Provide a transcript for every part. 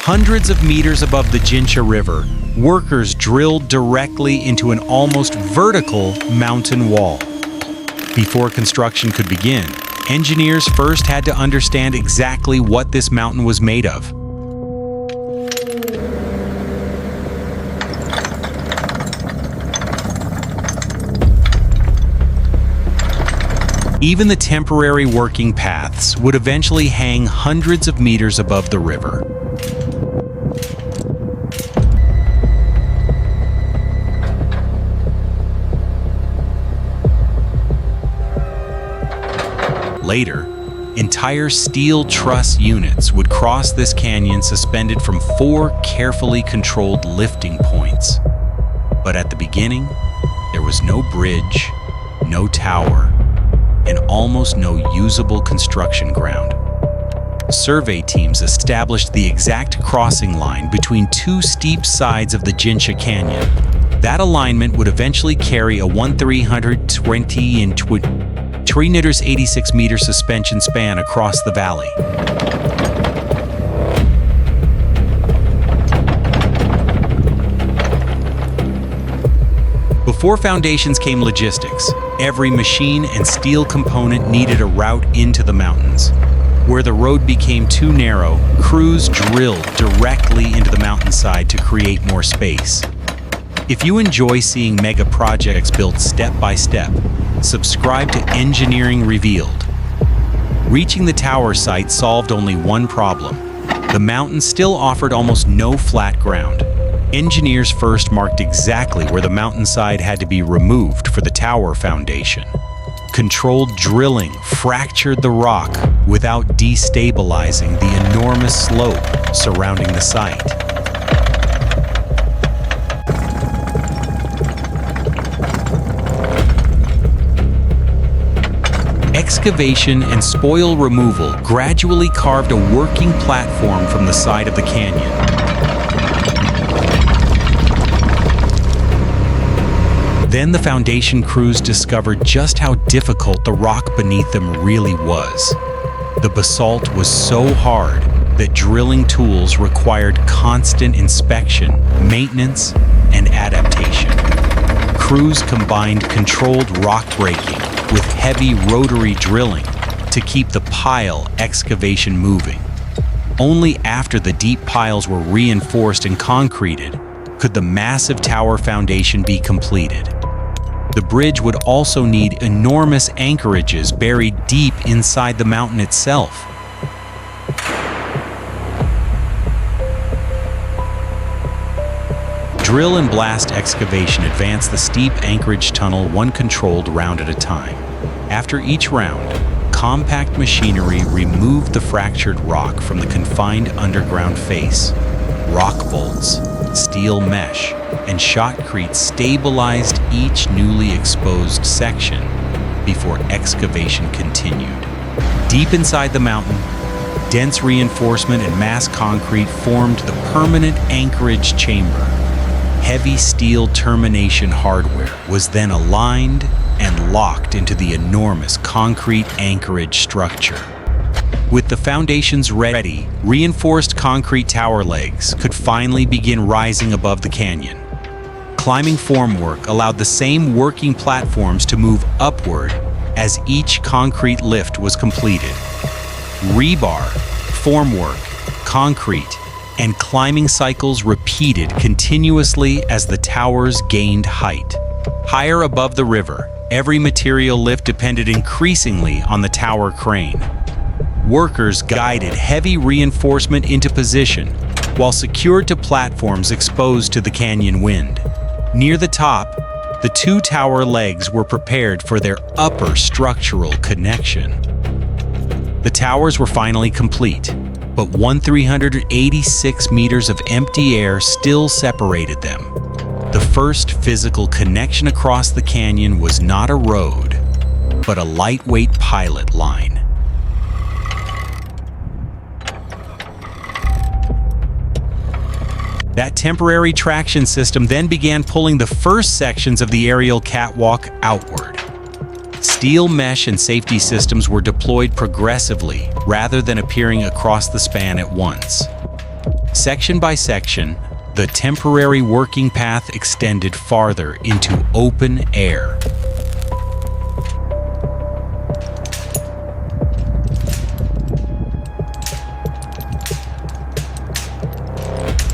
Hundreds of meters above the Jinsha River, workers drilled directly into an almost vertical mountain wall. Before construction could begin, engineers first had to understand exactly what this mountain was made of. Even the temporary working paths would eventually hang hundreds of meters above the river. Later, entire steel truss units would cross this canyon suspended from 4 carefully controlled lifting points. But at the beginning, there was no bridge, no tower, and almost no usable construction ground. Survey teams established the exact crossing line between 2 steep sides of the Jinsha Canyon. That alignment would eventually carry a 1,320 and 386-meter suspension span across the valley. Before foundations came logistics. Every machine and steel component needed a route into the mountains. Where the road became too narrow, crews drilled directly into the mountainside to create more space. If you enjoy seeing mega projects built step by step, subscribe to Engineering Revealed. Reaching the tower site solved only one problem. The mountain still offered almost no flat ground. Engineers first marked exactly where the mountainside had to be removed for the tower foundation. Controlled drilling fractured the rock without destabilizing the enormous slope surrounding the site. Excavation and spoil removal gradually carved a working platform from the side of the canyon. Then the foundation crews discovered just how difficult the rock beneath them really was. The basalt was so hard that drilling tools required constant inspection, maintenance, and adaptation. Crews combined controlled rock breaking with heavy rotary drilling to keep the pile excavation moving. Only after the deep piles were reinforced and concreted could the massive tower foundation be completed. The bridge would also need enormous anchorages buried deep inside the mountain itself. Drill and blast excavation advanced the steep anchorage tunnel one controlled round at a time. After each round, compact machinery removed the fractured rock from the confined underground face. Rock bolts, steel mesh, and shotcrete stabilized each newly exposed section before excavation continued. Deep inside the mountain, dense reinforcement and mass concrete formed the permanent anchorage chamber. Heavy steel termination hardware was then aligned and locked into the enormous concrete anchorage structure. With the foundations ready, reinforced concrete tower legs could finally begin rising above the canyon. Climbing formwork allowed the same working platforms to move upward as each concrete lift was completed. Rebar, formwork, concrete, and climbing cycles repeated continuously as the towers gained height. Higher above the river, every material lift depended increasingly on the tower crane. Workers guided heavy reinforcement into position while secured to platforms exposed to the canyon wind. Near the top, the 2 tower legs were prepared for their upper structural connection. The towers were finally complete, but 1,386 meters of empty air still separated them. The first physical connection across the canyon was not a road, but a lightweight pilot line. That temporary traction system then began pulling the first sections of the aerial catwalk outward. Steel mesh and safety systems were deployed progressively rather than appearing across the span at once. Section by section, the temporary working path extended farther into open air.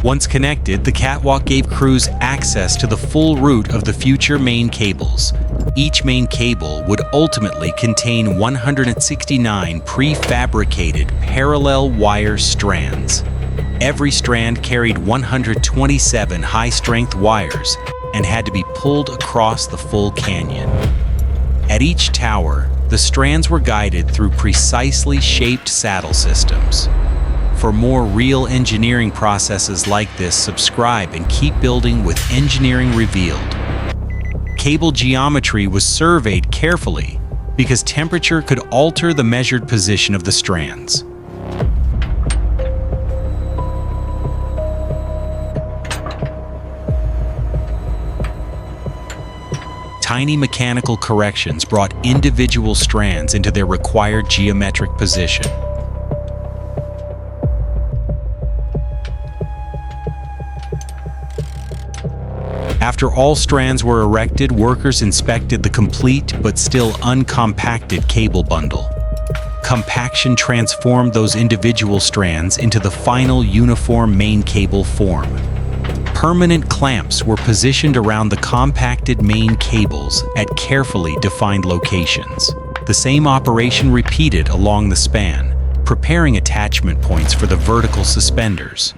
Once connected, the catwalk gave crews access to the full route of the future main cables. Each main cable would ultimately contain 169 prefabricated parallel wire strands. Every strand carried 127 high-strength wires and had to be pulled across the full canyon. At each tower, the strands were guided through precisely shaped saddle systems. For more real engineering processes like this, subscribe and keep building with Engineering Revealed. Cable geometry was surveyed carefully because temperature could alter the measured position of the strands. Tiny mechanical corrections brought individual strands into their required geometric position. After all strands were erected, workers inspected the complete but still uncompacted cable bundle. Compaction transformed those individual strands into the final uniform main cable form. Permanent clamps were positioned around the compacted main cables at carefully defined locations. The same operation repeated along the span, preparing attachment points for the vertical suspenders.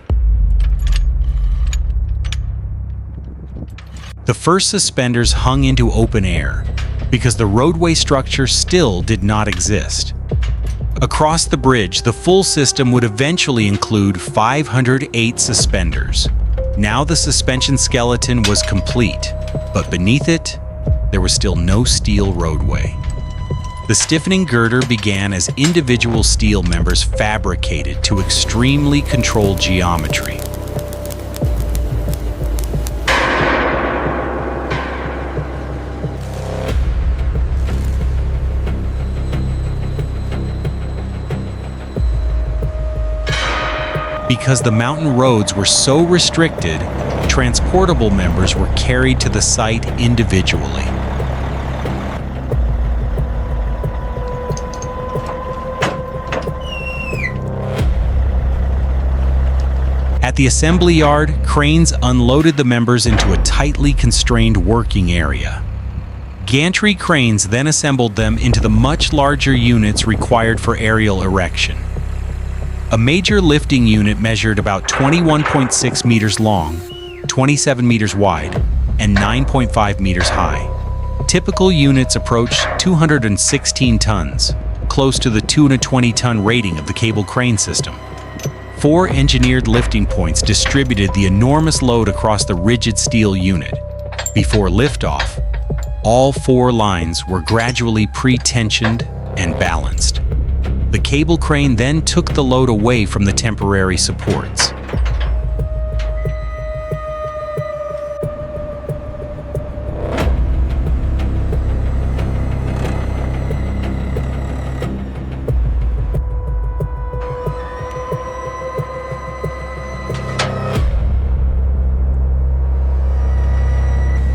The first suspenders hung into open air because the roadway structure still did not exist. Across the bridge, the full system would eventually include 508 suspenders. Now the suspension skeleton was complete, but beneath it, there was still no steel roadway. The stiffening girder began as individual steel members fabricated to extremely controlled geometry. Because the mountain roads were so restricted, transportable members were carried to the site individually. At the assembly yard, cranes unloaded the members into a tightly constrained working area. Gantry cranes then assembled them into the much larger units required for aerial erection. A major lifting unit measured about 21.6 meters long, 27 meters wide, and 9.5 meters high. Typical units approached 216 tons, close to the 220-ton rating of the cable crane system. 4 engineered lifting points distributed the enormous load across the rigid steel unit. Before liftoff, all 4 lines were gradually pre-tensioned and balanced. The cable crane then took the load away from the temporary supports.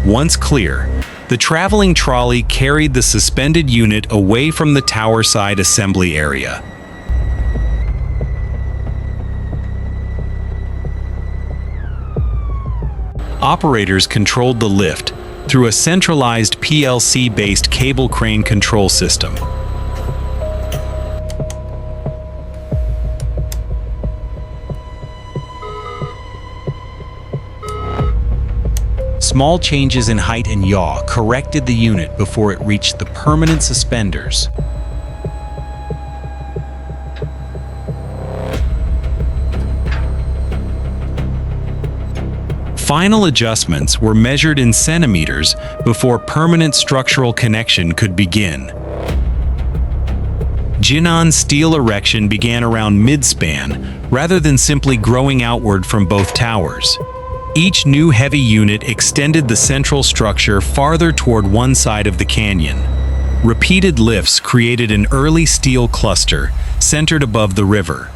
Once clear, the traveling trolley carried the suspended unit away from the tower side assembly area. Operators controlled the lift through a centralized PLC-based cable crane control system. Small changes in height and yaw corrected the unit before it reached the permanent suspenders. Final adjustments were measured in centimeters before permanent structural connection could begin. Jin'an steel erection began around mid-span rather than simply growing outward from both towers. Each new heavy unit extended the central structure farther toward one side of the canyon. Repeated lifts created an early steel cluster centered above the river.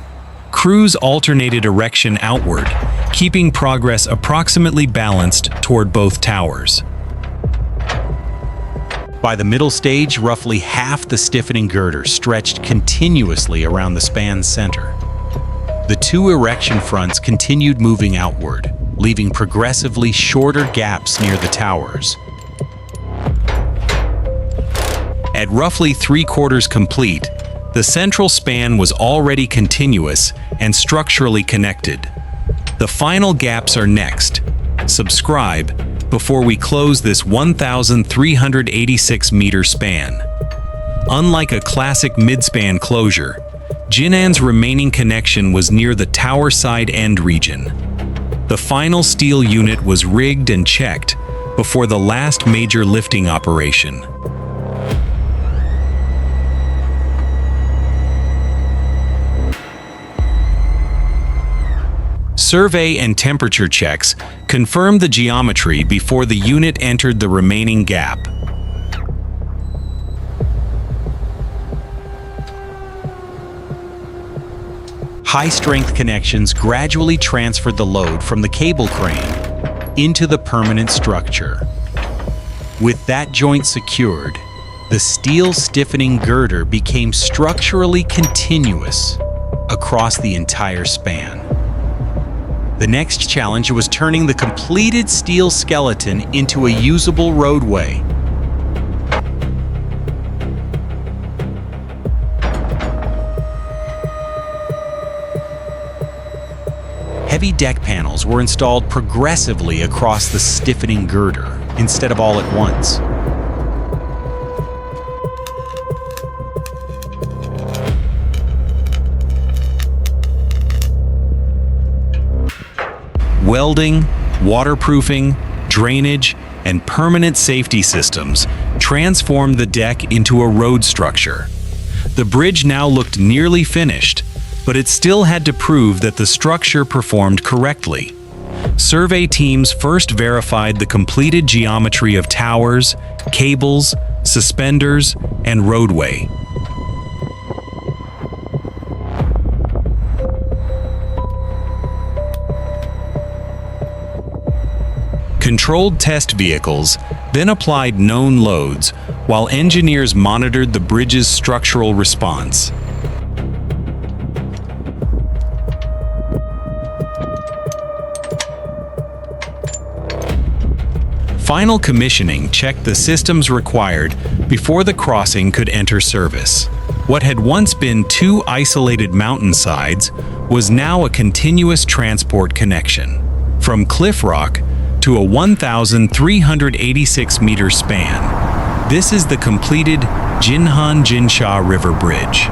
crews alternated erection outward, keeping progress approximately balanced toward both towers. By the middle stage, roughly half the stiffening girder stretched continuously around the span's center. The two erection fronts continued moving outward, leaving progressively shorter gaps near the towers. At roughly 3/4 complete, the central span was already continuous and structurally connected. The final gaps are next. Subscribe before we close this 1,386-meter span. Unlike a classic mid-span closure, Jinnan's remaining connection was near the tower side end region. The final steel unit was rigged and checked before the last major lifting operation. Survey and temperature checks confirmed the geometry before the unit entered the remaining gap. High-strength connections gradually transferred the load from the cable crane into the permanent structure. With that joint secured, the steel stiffening girder became structurally continuous across the entire span. The next challenge was turning the completed steel skeleton into a usable roadway. Heavy deck panels were installed progressively across the stiffening girder, instead of all at once. Welding, waterproofing, drainage, and permanent safety systems transformed the deck into a road structure. The bridge now looked nearly finished, but it still had to prove that the structure performed correctly. Survey teams first verified the completed geometry of towers, cables, suspenders, and roadway. Controlled test vehicles then applied known loads while engineers monitored the bridge's structural response. Final commissioning checked the systems required before the crossing could enter service. What had once been two isolated mountainsides was now a continuous transport connection. From cliff rock to a 1,386-meter span, this is the completed Jin'an Jinsha River Bridge.